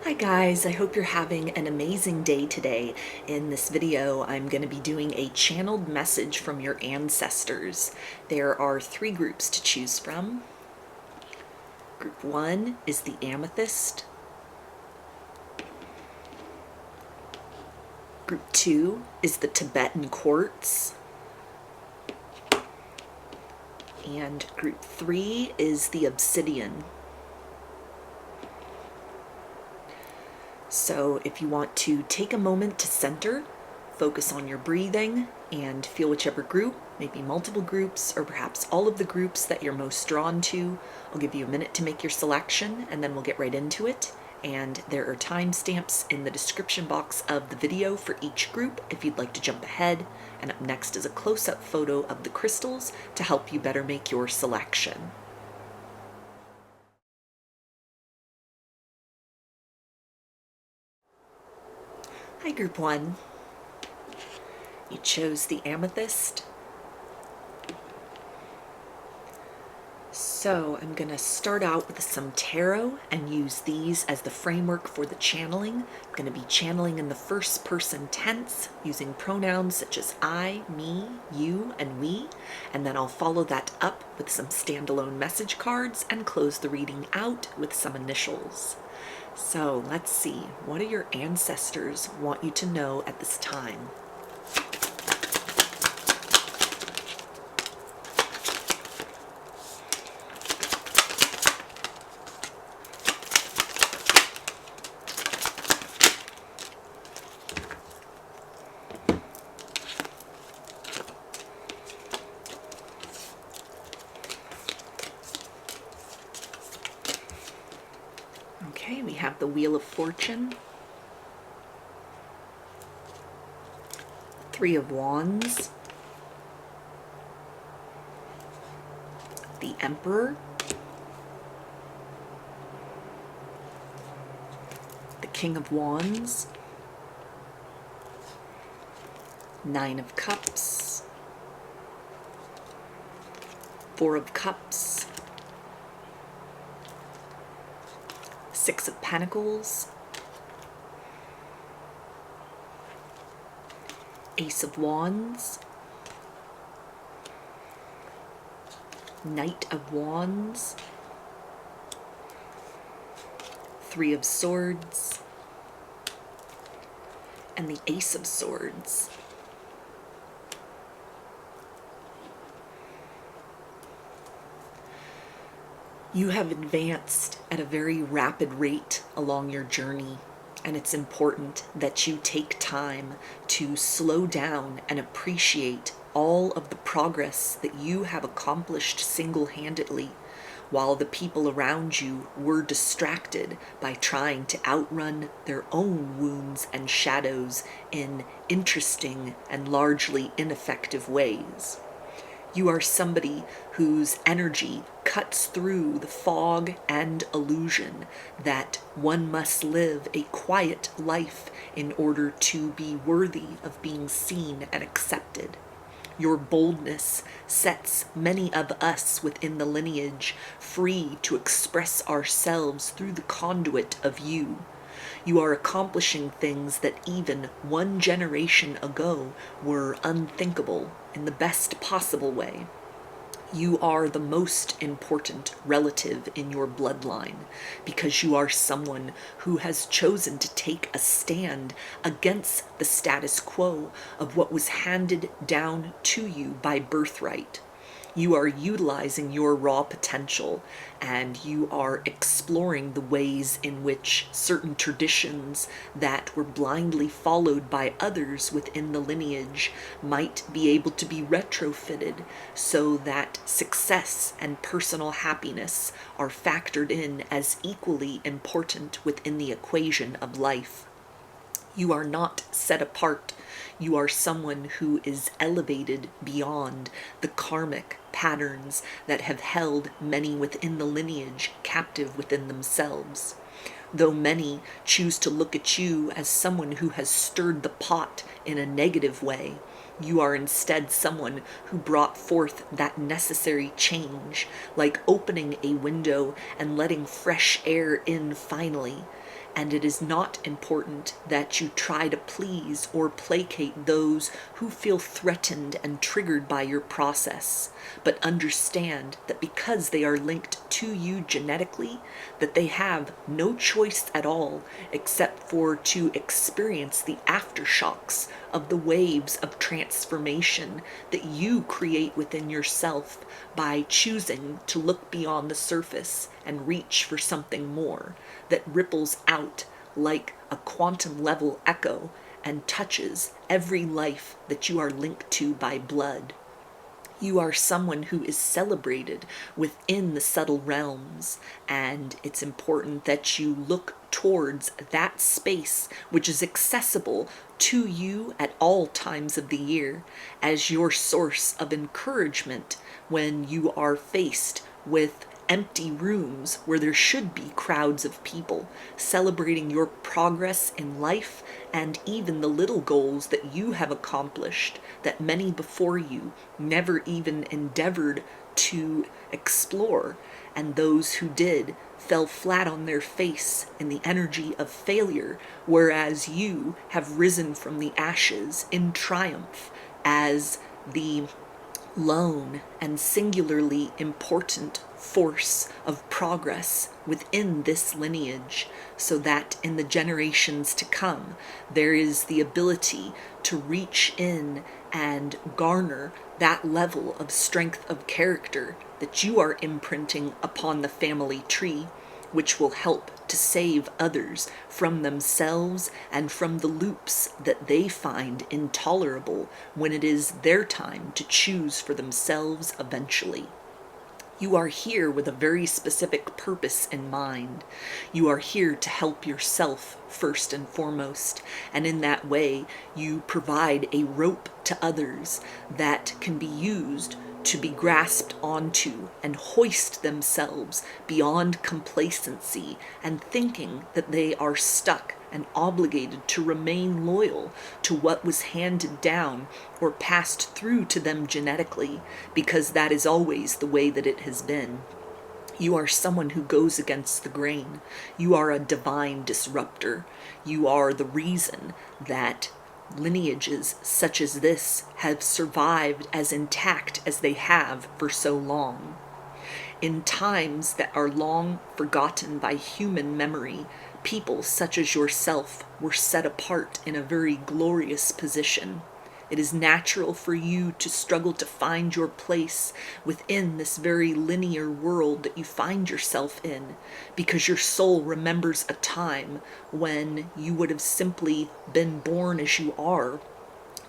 Hi guys, I hope you're having an amazing day today. In this video, I'm going to be doing a channeled message from your ancestors. There are 3 groups to choose from. Group 1 is the Amethyst. Group 2 is the Tibetan Quartz. And group 3 is the Obsidian. So if you want to take a moment to center, focus on your breathing, and feel whichever group, maybe multiple groups, or perhaps all of the groups that you're most drawn to, I'll give you a minute to make your selection, and then we'll get right into it. And there are timestamps in the description box of the video for each group if you'd like to jump ahead. And up next is a close-up photo of the crystals to help you better make your selection. Hi, Group 1. You chose the Amethyst. So I'm going to start out with some tarot and use these as the framework for the channeling. I'm going to be channeling in the first person tense using pronouns such as I, me, you, and we. And then I'll follow that up with some standalone message cards and close the reading out with some initials. So let's see, what do your ancestors want you to know at this time? Okay, we have the Wheel of Fortune, 3 of Wands, the Emperor, the King of Wands, 9 of Cups, 4 of Cups, 6 of Pentacles, Ace of Wands, Knight of Wands, 3 of Swords, and the Ace of Swords. You have advanced at a very rapid rate along your journey, and it's important that you take time to slow down and appreciate all of the progress that you have accomplished single-handedly, while the people around you were distracted by trying to outrun their own wounds and shadows in interesting and largely ineffective ways. You are somebody whose energy cuts through the fog and illusion that one must live a quiet life in order to be worthy of being seen and accepted. Your boldness sets many of us within the lineage free to express ourselves through the conduit of you. You are accomplishing things that even 1 generation ago were unthinkable in the best possible way. You are the most important relative in your bloodline because you are someone who has chosen to take a stand against the status quo of what was handed down to you by birthright. You are utilizing your raw potential, and you are exploring the ways in which certain traditions that were blindly followed by others within the lineage might be able to be retrofitted so that success and personal happiness are factored in as equally important within the equation of life. You are not set apart. You are someone who is elevated beyond the karmic patterns that have held many within the lineage captive within themselves. Though many choose to look at you as someone who has stirred the pot in a negative way, you are instead someone who brought forth that necessary change, like opening a window and letting fresh air in finally, and it is not important that you try to please or placate those who feel threatened and triggered by your process, but understand that because they are linked to you genetically, that they have no choice at all except for to experience the aftershocks of the waves of transformation that you create within yourself by choosing to look beyond the surface and reach for something more that ripples out like a quantum level echo and touches every life that you are linked to by blood. You are someone who is celebrated within the subtle realms, and it's important that you look towards that space which is accessible to you at all times of the year as your source of encouragement when you are faced with empty rooms where there should be crowds of people celebrating your progress in life and even the little goals that you have accomplished that many before you never even endeavored to explore, and those who did fell flat on their face in the energy of failure, whereas you have risen from the ashes in triumph as the lone and singularly important force of progress within this lineage, so that in the generations to come there is the ability to reach in and garner that level of strength of character that you are imprinting upon the family tree, which will help to save others from themselves and from the loops that they find intolerable when it is their time to choose for themselves eventually. You are here with a very specific purpose in mind. You are here to help yourself first and foremost, and in that way you provide a rope to others that can be used to be grasped onto and hoist themselves beyond complacency and thinking that they are stuck and obligated to remain loyal to what was handed down or passed through to them genetically, because that is always the way that it has been. You are someone who goes against the grain. You are a divine disruptor. You are the reason that lineages such as this have survived as intact as they have for so long. In times that are long forgotten by human memory, people such as yourself were set apart in a very glorious position. It is natural for you to struggle to find your place within this very linear world that you find yourself in, because your soul remembers a time when you would have simply been born as you are,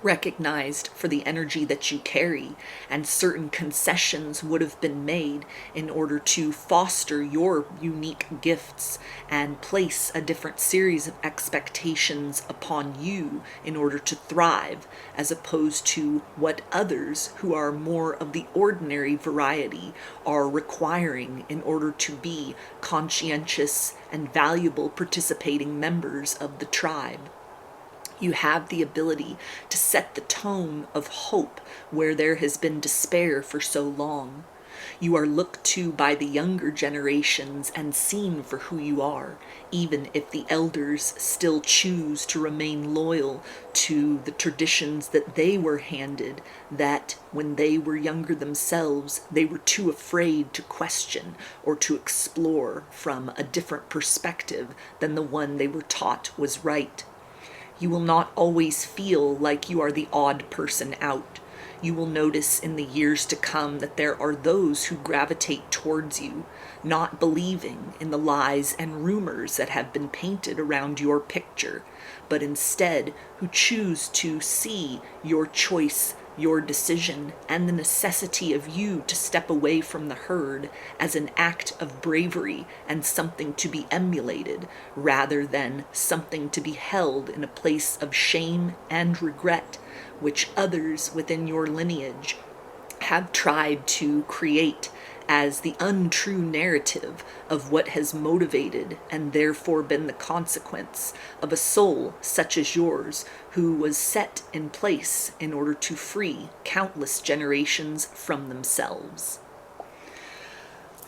recognized for the energy that you carry, and certain concessions would have been made in order to foster your unique gifts and place a different series of expectations upon you in order to thrive, as opposed to what others who are more of the ordinary variety are requiring in order to be conscientious and valuable participating members of the tribe. You have the ability to set the tone of hope where there has been despair for so long. You are looked to by the younger generations and seen for who you are, even if the elders still choose to remain loyal to the traditions that they were handed, that when they were younger themselves, they were too afraid to question or to explore from a different perspective than the one they were taught was right. You will not always feel like you are the odd person out. You will notice in the years to come that there are those who gravitate towards you, not believing in the lies and rumors that have been painted around your picture, but instead who choose to see your choice, your decision, and the necessity of you to step away from the herd as an act of bravery and something to be emulated, rather than something to be held in a place of shame and regret, which others within your lineage have tried to create as the untrue narrative of what has motivated and therefore been the consequence of a soul such as yours, who was set in place in order to free countless generations from themselves.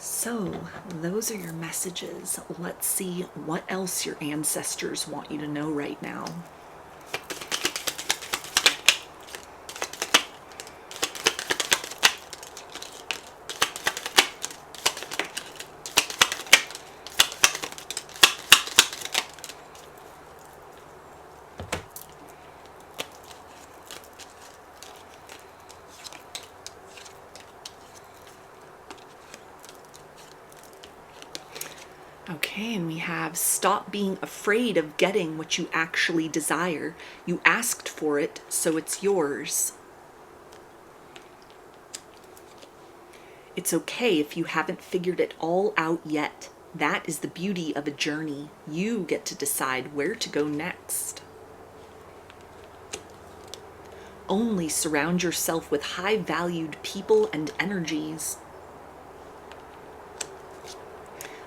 So, those are your messages. Let's see what else your ancestors want you to know right now. Okay, and we have stop being afraid of getting what you actually desire. You asked for it, so it's yours. It's okay if you haven't figured it all out yet. That is the beauty of a journey. You get to decide where to go next. Only surround yourself with high-valued people and energies.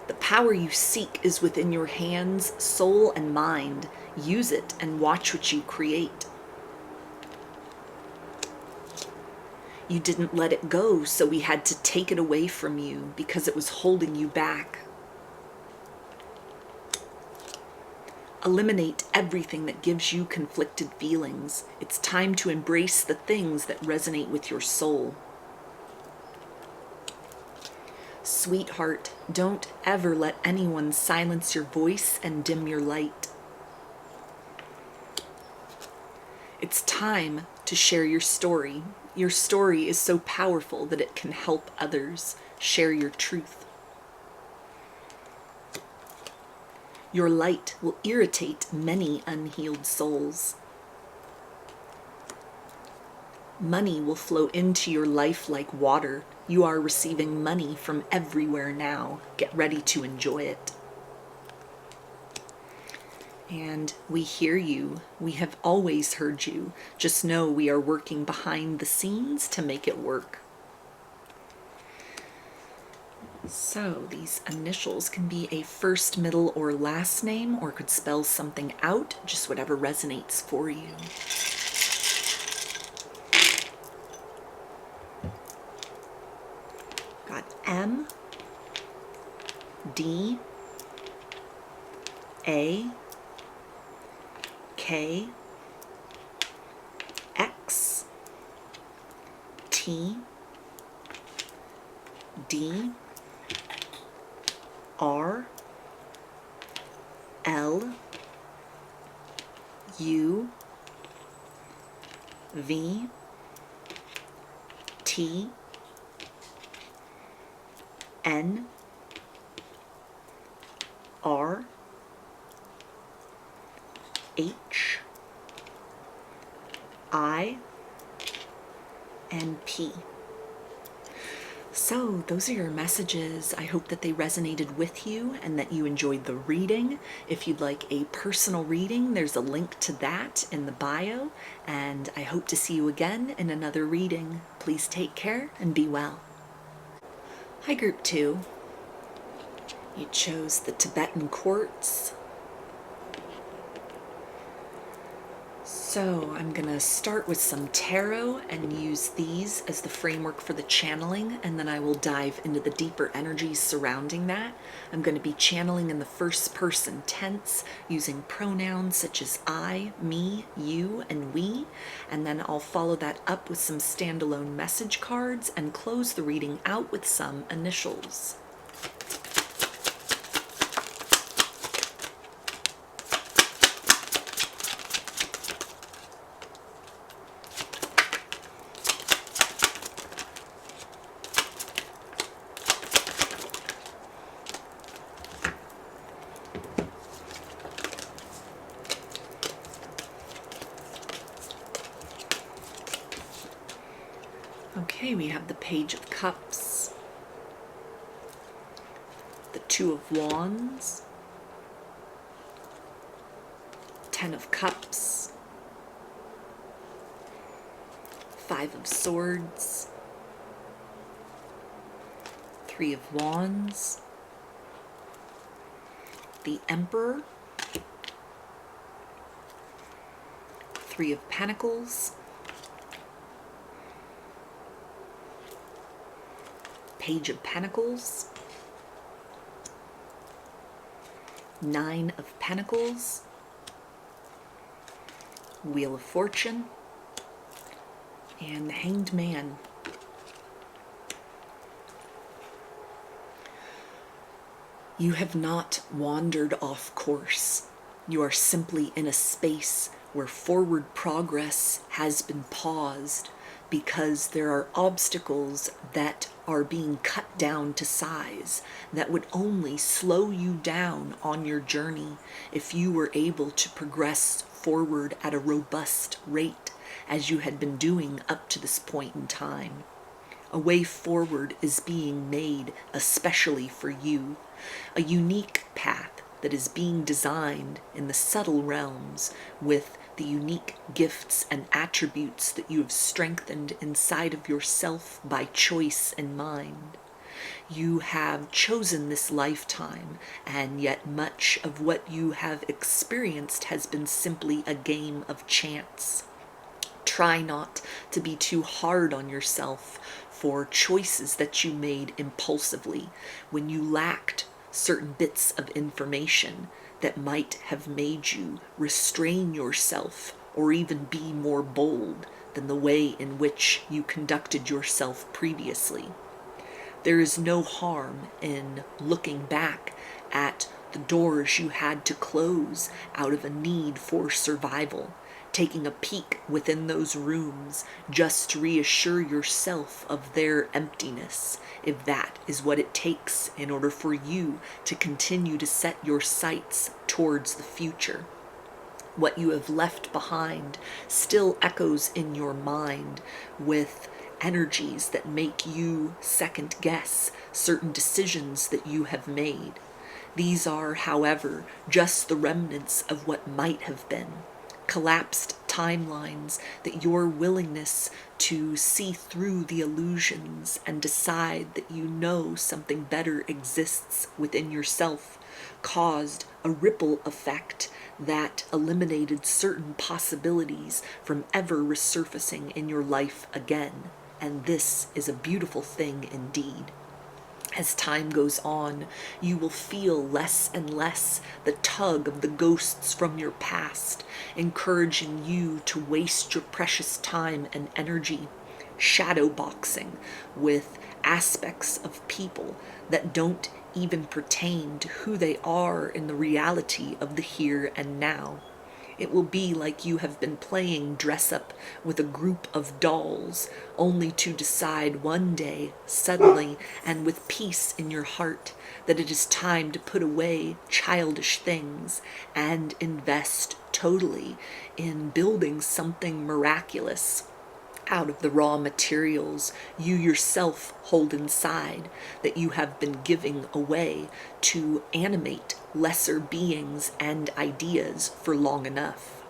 The power you seek is within your hands, soul, and mind. Use it and watch what you create. You didn't let it go, so we had to take it away from you because it was holding you back. Eliminate everything that gives you conflicted feelings. It's time to embrace the things that resonate with your soul. Sweetheart, don't ever let anyone silence your voice and dim your light. It's time to share your story. Your story is so powerful that it can help others. Share your truth. Your light will irritate many unhealed souls. Money will flow into your life like water. You are receiving money from everywhere now. Get ready to enjoy it. And we hear you. We have always heard you. Just know we are working behind the scenes to make it work. So these initials can be a first, middle, or last name, or could spell something out, just whatever resonates for you. Got M, D, A, K, X, T, D, R, L, U, V, T, N, R, H, I, and P. So those are your messages. I hope that they resonated with you and that you enjoyed the reading. If you'd like a personal reading, there's a link to that in the bio, and I hope to see you again in another reading. Please take care and be well. Hi, Group 2. You chose the Tibetan Quartz. So I'm going to start with some tarot and use these as the framework for the channeling, and then I will dive into the deeper energies surrounding that. I'm going to be channeling in the first person tense using pronouns such as I, me, you, and we, and then I'll follow that up with some standalone message cards and close the reading out with some initials. Okay, we have the Page of Cups, the Two of Wands, Ten of Cups, Five of Swords, Three of Wands, the Emperor, Three of Pentacles, Page of Pentacles, Nine of Pentacles, Wheel of Fortune, and the Hanged Man. You have not wandered off course. You are simply in a space where forward progress has been paused because there are obstacles that are being cut down to size that would only slow you down on your journey if you were able to progress forward at a robust rate as you had been doing up to this point in time. A way forward is being made especially for you, a unique path that is being designed in the subtle realms with the unique gifts and attributes that you have strengthened inside of yourself by choice and mind. You have chosen this lifetime, and yet much of what you have experienced has been simply a game of chance. Try not to be too hard on yourself for choices that you made impulsively when you lacked certain bits of information that might have made you restrain yourself or even be more bold than the way in which you conducted yourself previously. There is no harm in looking back at the doors you had to close out of a need for survival, taking a peek within those rooms just to reassure yourself of their emptiness, if that is what it takes in order for you to continue to set your sights towards the future. What you have left behind still echoes in your mind with energies that make you second guess certain decisions that you have made. These are, however, just the remnants of what might have been. Collapsed timelines that your willingness to see through the illusions and decide that you know something better exists within yourself caused a ripple effect that eliminated certain possibilities from ever resurfacing in your life again. And this is a beautiful thing indeed. As time goes on, you will feel less and less the tug of the ghosts from your past, encouraging you to waste your precious time and energy shadow boxing with aspects of people that don't even pertain to who they are in the reality of the here and now. It will be like you have been playing dress up with a group of dolls, only to decide one day, suddenly, and with peace in your heart, that it is time to put away childish things and invest totally in building something miraculous out of the raw materials you yourself hold inside that you have been giving away to animate lesser beings and ideas for long enough.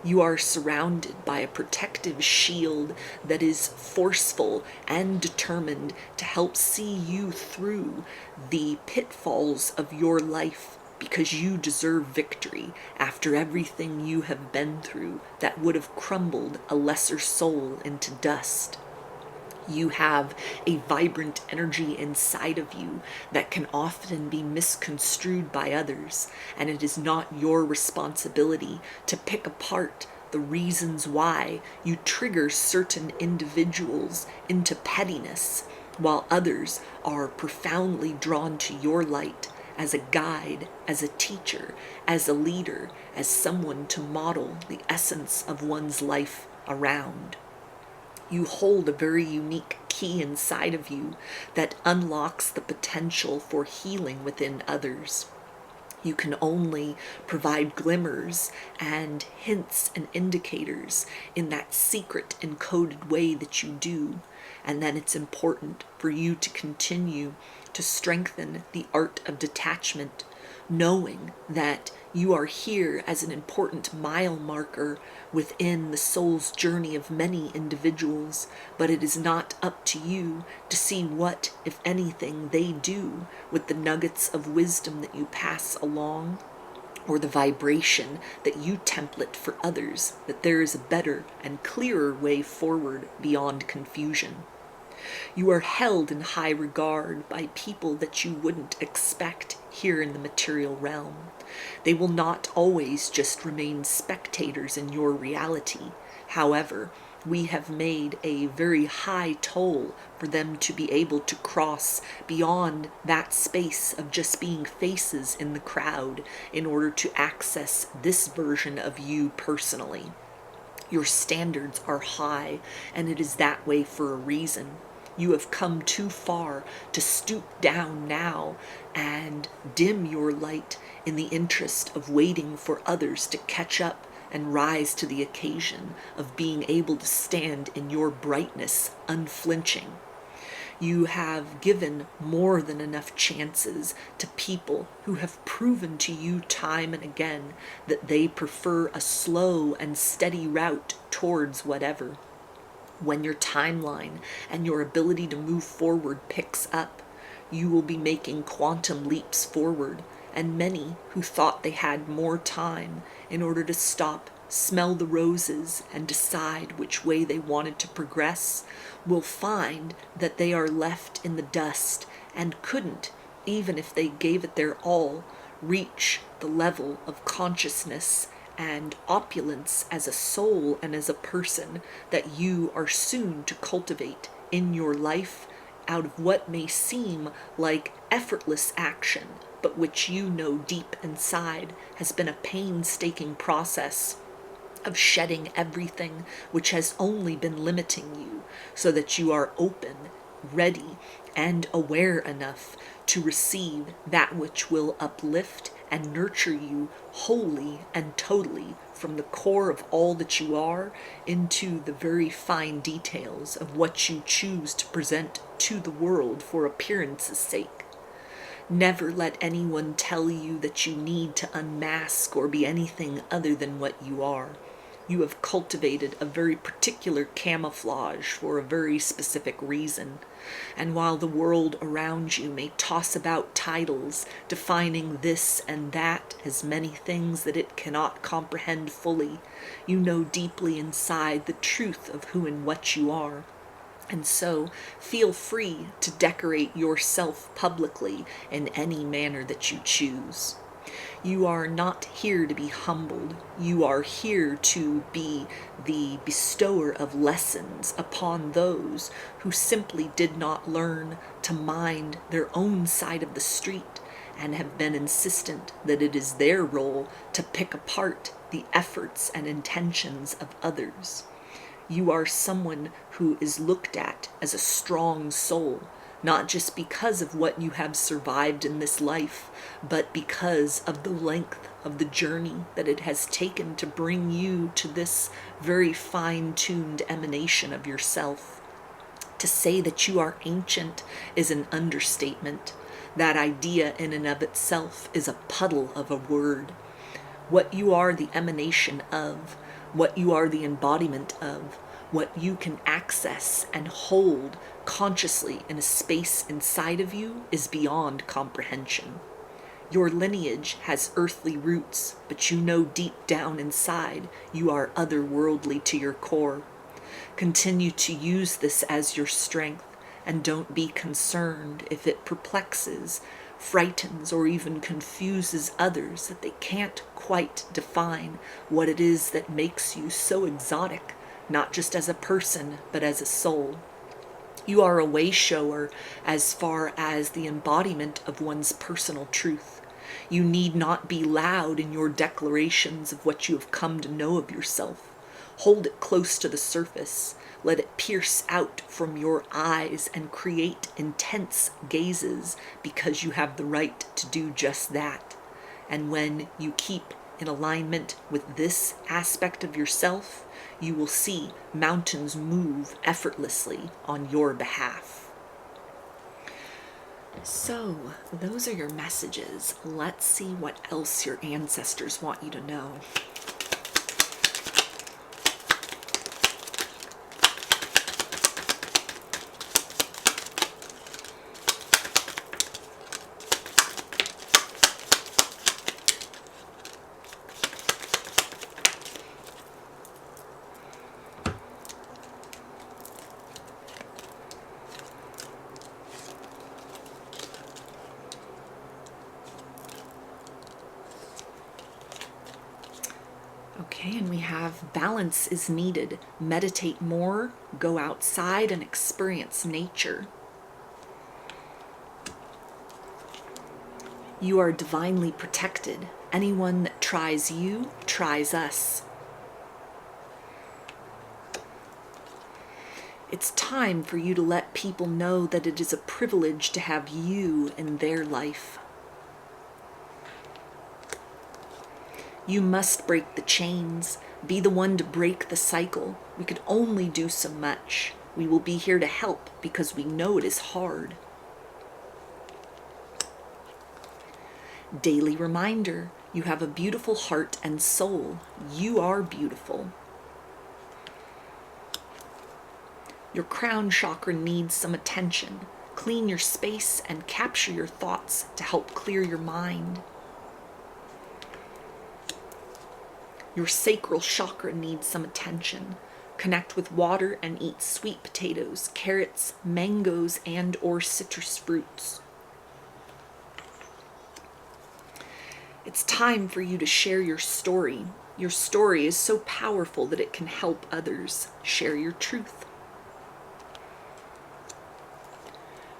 You are surrounded by a protective shield that is forceful and determined to help see you through the pitfalls of your life, because you deserve victory after everything you have been through that would have crumbled a lesser soul into dust. You have a vibrant energy inside of you that can often be misconstrued by others, and it is not your responsibility to pick apart the reasons why you trigger certain individuals into pettiness, while others are profoundly drawn to your light as a guide, as a teacher, as a leader, as someone to model the essence of one's life around. You hold a very unique key inside of you that unlocks the potential for healing within others. You can only provide glimmers and hints and indicators in that secret encoded way that you do, and then it's important for you to continue to strengthen the art of detachment, knowing that you are here as an important mile marker within the soul's journey of many individuals, but it is not up to you to see what, if anything, they do with the nuggets of wisdom that you pass along, or the vibration that you template for others, that there is a better and clearer way forward beyond confusion. You are held in high regard by people that you wouldn't expect here in the material realm. They will not always just remain spectators in your reality. However, we have made a very high toll for them to be able to cross beyond that space of just being faces in the crowd in order to access this version of you personally. Your standards are high, and it is that way for a reason. You have come too far to stoop down now and dim your light in the interest of waiting for others to catch up and rise to the occasion of being able to stand in your brightness unflinching. You have given more than enough chances to people who have proven to you time and again that they prefer a slow and steady route towards whatever. When your timeline and your ability to move forward picks up, you will be making quantum leaps forward, and many who thought they had more time in order to stop, smell the roses, and decide which way they wanted to progress, will find that they are left in the dust and couldn't, even if they gave it their all, reach the level of consciousness and opulence as a soul and as a person that you are soon to cultivate in your life out of what may seem like effortless action, but which you know deep inside has been a painstaking process of shedding everything which has only been limiting you, so that you are open, ready, and aware enough to receive that which will uplift and nurture you wholly and totally from the core of all that you are into the very fine details of what you choose to present to the world for appearance's sake. Never let anyone tell you that you need to unmask or be anything other than what you are. You have cultivated a very particular camouflage for a very specific reason. And while the world around you may toss about titles, defining this and that as many things that it cannot comprehend fully, you know deeply inside the truth of who and what you are. And so, feel free to decorate yourself publicly in any manner that you choose. You are not here to be humbled. You are here to be the bestower of lessons upon those who simply did not learn to mind their own side of the street and have been insistent that it is their role to pick apart the efforts and intentions of others. You are someone who is looked at as a strong soul, not just because of what you have survived in this life, but because of the length of the journey that it has taken to bring you to this very fine-tuned emanation of yourself. To say that you are ancient is an understatement. That idea in and of itself is a puddle of a word. What you are the emanation of, what you are the embodiment of, what you can access and hold consciously in a space inside of you is beyond comprehension. Your lineage has earthly roots, but you know deep down inside you are otherworldly to your core. Continue to use this as your strength, and don't be concerned if it perplexes, frightens, or even confuses others that they can't quite define what it is that makes you so exotic, not just as a person, but as a soul. You are a way shower as far as the embodiment of one's personal truth. You need not be loud in your declarations of what you have come to know of yourself. Hold it close to the surface. Let it pierce out from your eyes and create intense gazes, because you have the right to do just that. And when you keep in alignment with this aspect of yourself, you will see mountains move effortlessly on your behalf. So, those are your messages. Let's see what else your ancestors want you to know. Okay, and we have balance is needed. Meditate more, go outside and experience nature. You are divinely protected. Anyone that tries you, tries us. It's time for you to let people know that it is a privilege to have you in their life. You must break the chains. Be the one to break the cycle. We could only do so much. We will be here to help because we know it is hard. Daily reminder, you have a beautiful heart and soul. You are beautiful. Your crown chakra needs some attention. Clean your space and capture your thoughts to help clear your mind. Your sacral chakra needs some attention. Connect with water and eat sweet potatoes, carrots, mangoes, and or citrus fruits. It's time for you to share your story. Your story is so powerful that it can help others. Share your truth.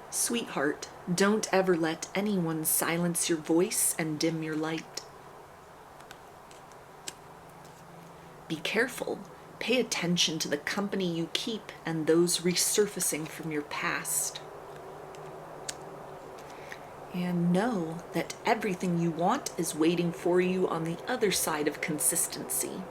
Sweetheart, don't ever let anyone silence your voice and dim your light. Be careful. Pay attention to the company you keep and those resurfacing from your past. And know that everything you want is waiting for you on the other side of consistency.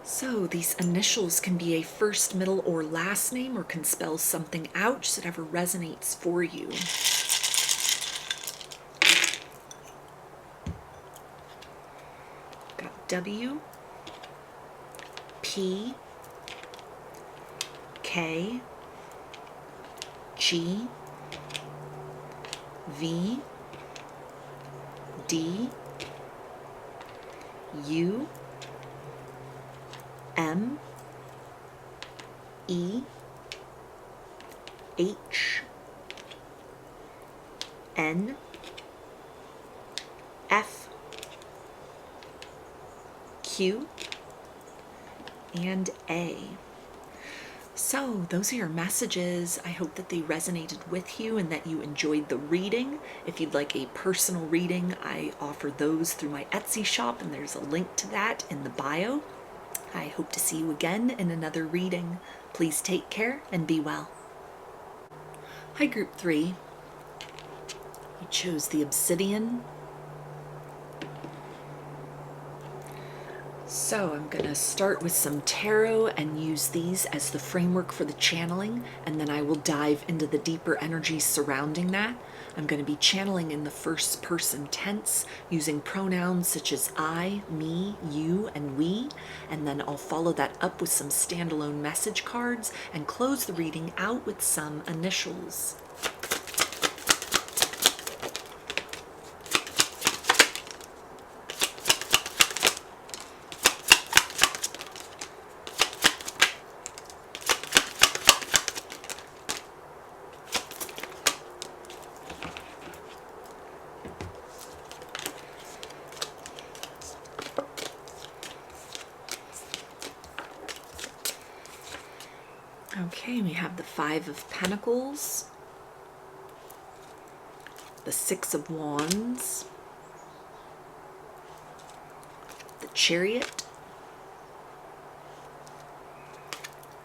So these initials can be a first, middle, or last name, or can spell something out, just whatever resonates for you. Got W, P, K, G, V, D, U, M, E, H, N, F, Q, and A. So those are your messages. I hope that they resonated with you and that you enjoyed the reading. If you'd like a personal reading, I offer those through my Etsy shop, and there's a link to that in the bio. I hope to see you again in another reading. Please take care and be well. Hi, Group 3. You chose the Obsidian. So I'm going to start with some tarot and use these as the framework for the channeling, and then I will dive into the deeper energies surrounding that. I'm going to be channeling in the first person tense using pronouns such as I, me, you, and we, and then I'll follow that up with some standalone message cards and close the reading out with some initials. Okay, we have the Five of Pentacles, the Six of Wands, the Chariot,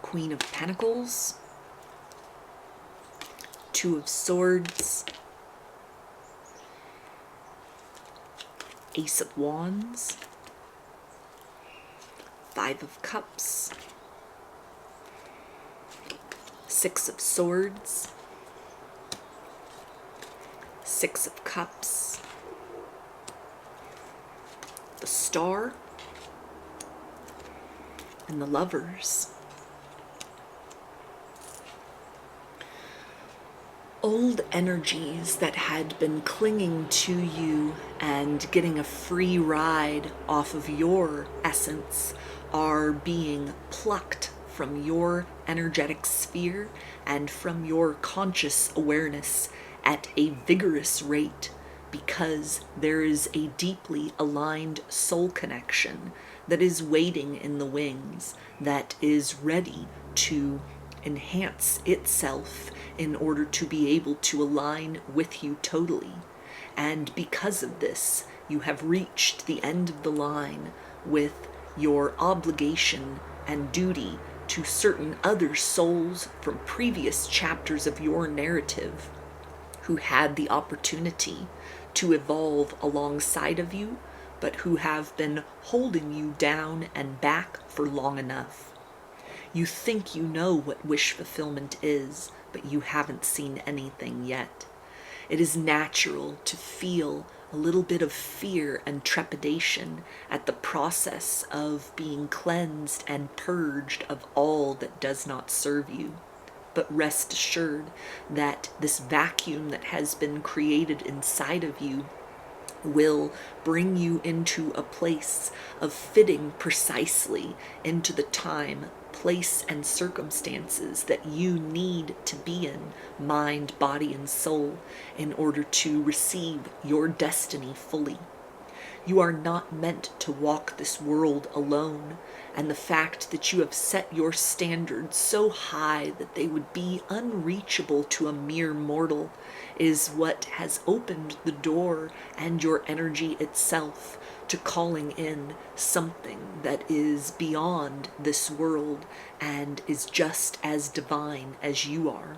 Queen of Pentacles, Two of Swords, Ace of Wands, Five of Cups, Six of Swords, Six of Cups, the Star, and the Lovers. Old energies that had been clinging to you and getting a free ride off of your essence are being plucked from your energetic sphere and from your conscious awareness at a vigorous rate. because there is a deeply aligned soul connection that is waiting in the wings, that is ready to enhance itself in order to be able to align with you totally. And because of this, you have reached the end of the line with your obligation and duty to certain other souls from previous chapters of your narrative who had the opportunity to evolve alongside of you, but who have been holding you down and back for long enough. You think you know what wish fulfillment is, but you haven't seen anything yet. It is natural to feel a little bit of fear and trepidation at the process of being cleansed and purged of all that does not serve you. But rest assured that this vacuum that has been created inside of you will bring you into a place of fitting precisely into the time, place, and circumstances that you need to be in, mind, body, and soul, in order to receive your destiny fully. You are not meant to walk this world alone, and the fact that you have set your standards so high that they would be unreachable to a mere mortal is what has opened the door and your energy itself to calling in something that is beyond this world and is just as divine as you are.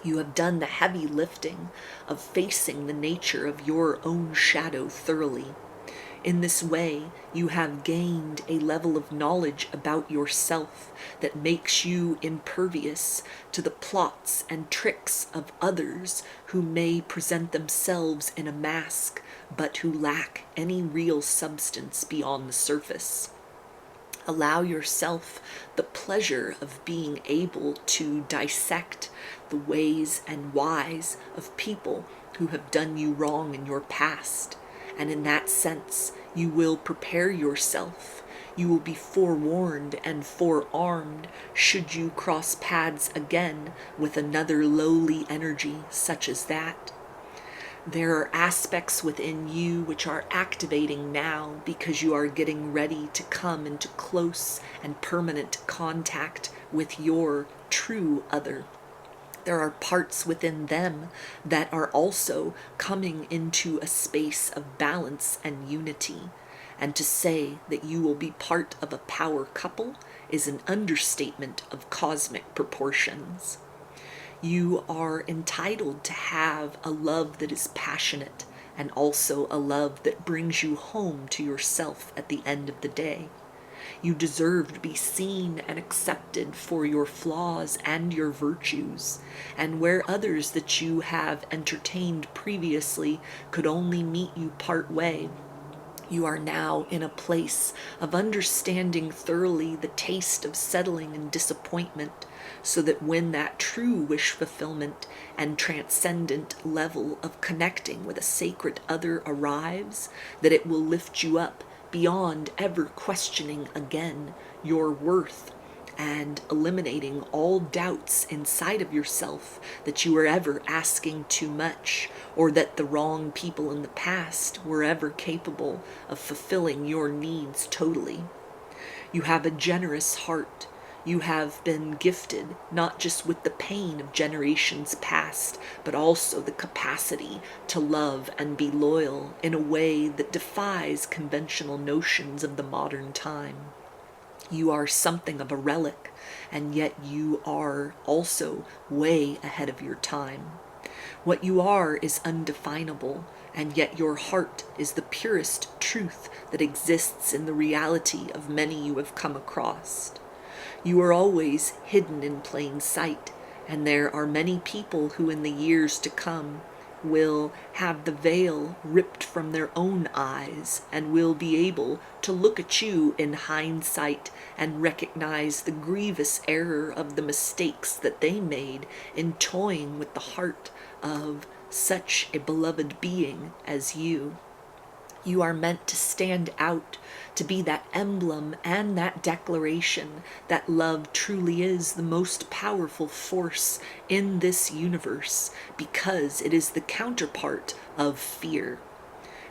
You have done the heavy lifting of facing the nature of your own shadow thoroughly. In this way, you have gained a level of knowledge about yourself that makes you impervious to the plots and tricks of others who may present themselves in a mask, but who lack any real substance beyond the surface. Allow yourself the pleasure of being able to dissect the ways and whys of people who have done you wrong in your past. And in that sense, you will prepare yourself. You will be forewarned and forearmed should you cross paths again with another lowly energy such as that. There are aspects within you which are activating now because you are getting ready to come into close and permanent contact with your true other. There are parts within them that are also coming into a space of balance and unity. And to say that you will be part of a power couple is an understatement of cosmic proportions. You are entitled to have a love that is passionate and also a love that brings you home to yourself at the end of the day. You deserve to be seen and accepted for your flaws and your virtues, and where others that you have entertained previously could only meet you part way, you are now in a place of understanding thoroughly the taste of settling and disappointment, so that when that true wish fulfillment and transcendent level of connecting with a sacred other arrives, that it will lift you up beyond ever questioning again your worth and eliminating all doubts inside of yourself that you were ever asking too much, or that the wrong people in the past were ever capable of fulfilling your needs totally. You have a generous heart. You have been gifted not just with the pain of generations past, but also the capacity to love and be loyal in a way that defies conventional notions of the modern time. You are something of a relic, and yet you are also way ahead of your time. What you are is undefinable, and yet your heart is the purest truth that exists in the reality of many you have come across. You are always hidden in plain sight, and there are many people who in the years to come will have the veil ripped from their own eyes and will be able to look at you in hindsight and recognize the grievous error of the mistakes that they made in toying with the heart of such a beloved being as you. You are meant to stand out, to be that emblem and that declaration that love truly is the most powerful force in this universe, because it is the counterpart of fear.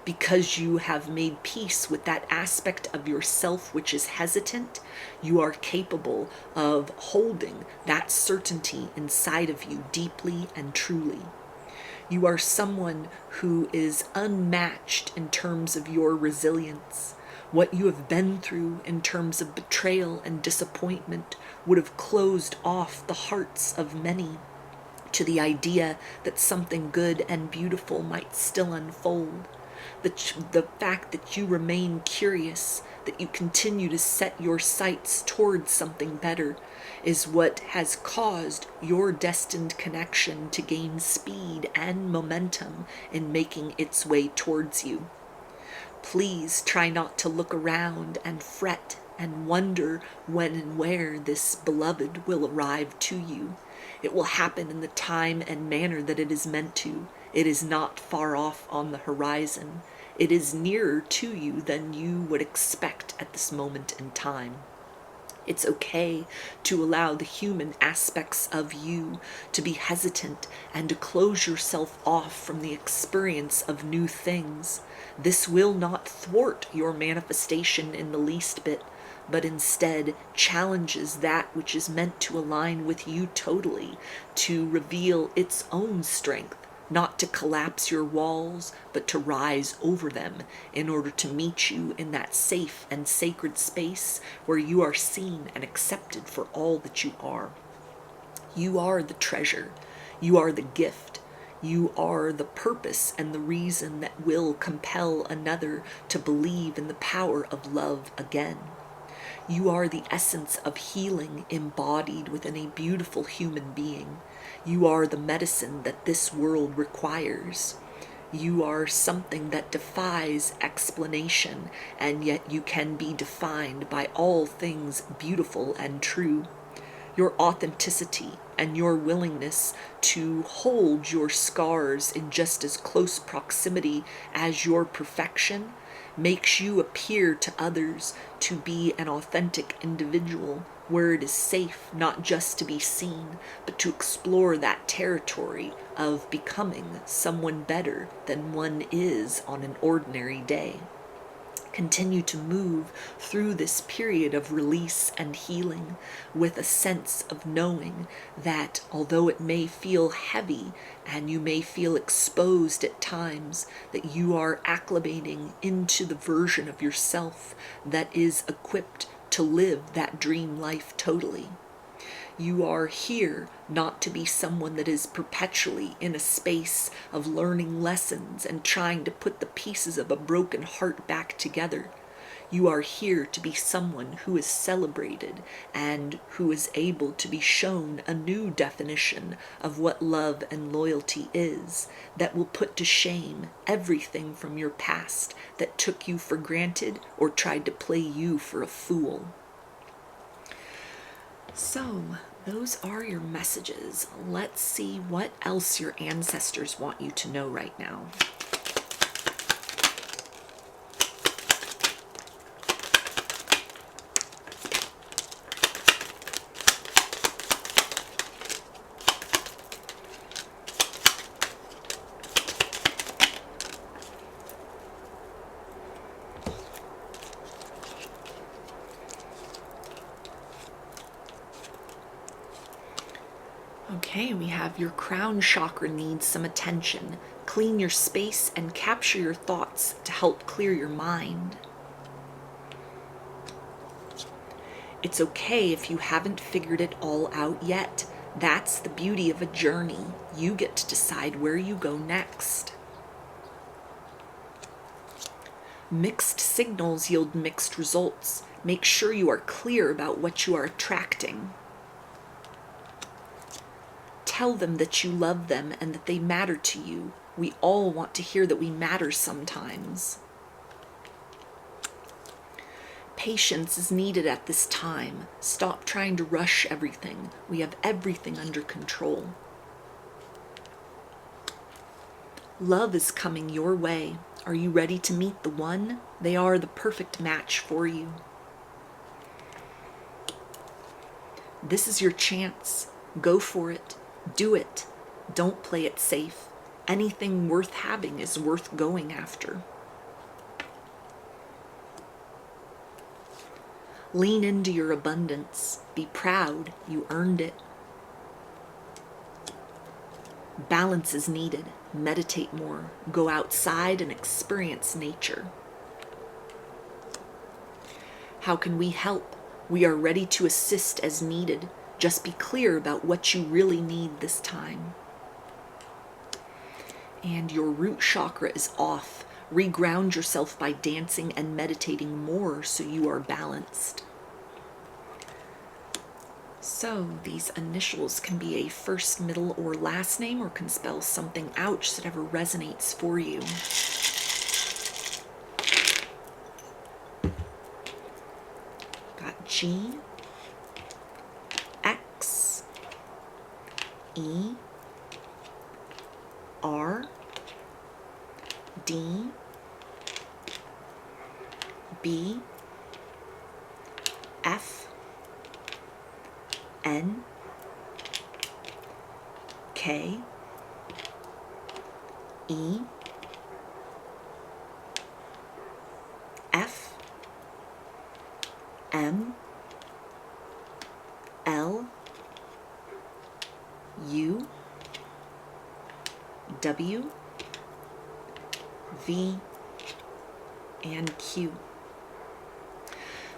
Because you have made peace with that aspect of yourself which is hesitant, you are capable of holding that certainty inside of you deeply and truly. You are someone who is unmatched in terms of your resilience. What you have been through in terms of betrayal and disappointment would have closed off the hearts of many to the idea that something good and beautiful might still unfold. The fact that you remain curious, that you continue to set your sights towards something better, is what has caused your destined connection to gain speed and momentum in making its way towards you. Please try not to look around and fret and wonder when and where this beloved will arrive to you. It will happen in the time and manner that it is meant to. It is not far off on the horizon. It is nearer to you than you would expect at this moment in time. It's okay to allow the human aspects of you to be hesitant and to close yourself off from the experience of new things. This will not thwart your manifestation in the least bit, but instead challenges that which is meant to align with you totally, to reveal its own strength, not to collapse your walls, but to rise over them in order to meet you in that safe and sacred space where you are seen and accepted for all that you are. You are the treasure. You are the gift. You are the purpose and the reason that will compel another to believe in the power of love again. You are the essence of healing embodied within a beautiful human being. You are the medicine that this world requires. You are something that defies explanation, and yet you can be defined by all things beautiful and true. Your authenticity and your willingness to hold your scars in just as close proximity as your perfection makes you appear to others to be an authentic individual, where it is safe not just to be seen, but to explore that territory of becoming someone better than one is on an ordinary day. Continue to move through this period of release and healing with a sense of knowing that although it may feel heavy and you may feel exposed at times, that you are acclimating into the version of yourself that is equipped to live that dream life totally. You are here not to be someone that is perpetually in a space of learning lessons and trying to put the pieces of a broken heart back together. You are here to be someone who is celebrated and who is able to be shown a new definition of what love and loyalty is, that will put to shame everything from your past that took you for granted or tried to play you for a fool. So, those are your messages. Let's see what else your ancestors want you to know right now. Okay, we have your crown chakra needs some attention. Clean your space and capture your thoughts to help clear your mind. It's okay if you haven't figured it all out yet. That's the beauty of a journey. You get to decide where you go next. Mixed signals yield mixed results. Make sure you are clear about what you are attracting. Tell them that you love them and that they matter to you. We all want to hear that we matter sometimes. Patience is needed at this time. Stop trying to rush everything. We have everything under control. Love is coming your way. Are you ready to meet the one? They are the perfect match for you. This is your chance. Go for it. Do it. Don't play it safe. Anything worth having is worth going after. Lean into your abundance. Be proud. You earned it. Balance is needed. Meditate more. Go outside and experience nature. How can we help? We are ready to assist as needed. Just be clear about what you really need this time. And your root chakra is off. Reground yourself by dancing and meditating more so you are balanced. So these initials can be a first, middle, or last name, or can spell something out, just whatever resonates for you. Got G, X, E, R, D, B, F, N, K, E, F, M, L, U, W, V, and Q.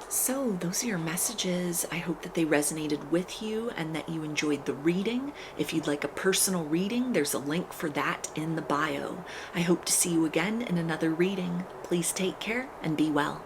So those are your messages. I hope that they resonated with you and that you enjoyed the reading. If you'd like a personal reading, there's a link for that in the bio. I hope to see you again in another reading. Please take care and be well.